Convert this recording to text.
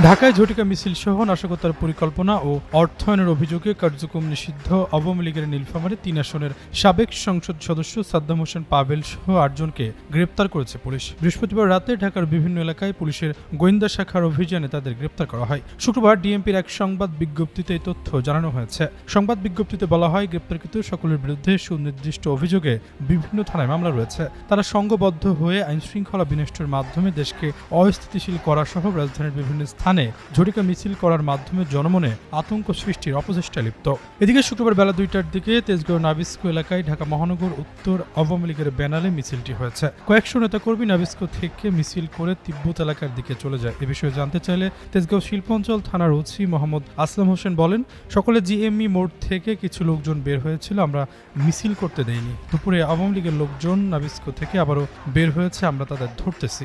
ঢাকায় ঝটিকা মিছিল সহ নাশকতার পরিকল্পনা ও অর্থায়নের অভিযোগে কার্যক্রম নিষিদ্ধ আওয়ামী লীগের নীলফামারী ৩ আসনের সাবেক সংসদ সদস্য সাদ্দাম হোসেন পাভেল সহ ৮ জনকে গ্রেপ্তার করেছে পুলিশ। বৃহস্পতিবার রাতে ঢাকার বিভিন্ন এলাকায় পুলিশের গোয়েন্দা শাখার অভিযানে তাদের গ্রেপ্তার করা হয়। শুক্রবার ডিএমপির এক সংবাদ বিজ্ঞপ্তিতে এই তথ্য জানানো হয়েছে। সংবাদ বিজ্ঞপ্তিতে বলা হয়, গ্রেপ্তারকৃত সকলের বিরুদ্ধে সুনির্দিষ্ট অভিযোগে বিভিন্ন থানায় মামলা রয়েছে। তারা সংঘবদ্ধ হয়ে আইনশৃঙ্খলা বিনষ্টের মাধ্যমে দেশকে অস্থিতিশীল করা সহ রাজধানীর বিভিন্ন স্থানে ঝটিকা মিছিল করার মাধ্যমে জনমনে আতঙ্ক সৃষ্টির অপচেষ্টায় লিপ্ত। এদিকে শুক্রবার বেলা ২টার দিকে তেজগাঁও নাবিস্কো এলাকায় ঢাকা মহানগর উত্তর আওয়ামী লীগের ব্যানারে মিছিলটি হয়েছে। কয়েকশো নেতাকর্মী নাবিস্কো থেকে মিছিল করে তিব্বত এলাকার দিকে চলে যায়। এ বিষয়ে জানতে চাইলে তেজগাঁও শিল্পাঞ্চল থানার ওসি মোহাম্মদ আসলাম হোসেন বলেন, সকলে জিএমই মোড় থেকে কিছু লোকজন বের হয়েছিল, আমরা মিছিল করতে দেইনি। দুপুরে আওয়ামী লীগের লোকজন নাবিস্কো থেকে আবারও বের হয়েছে, আমরা তাদের ধরতেছি।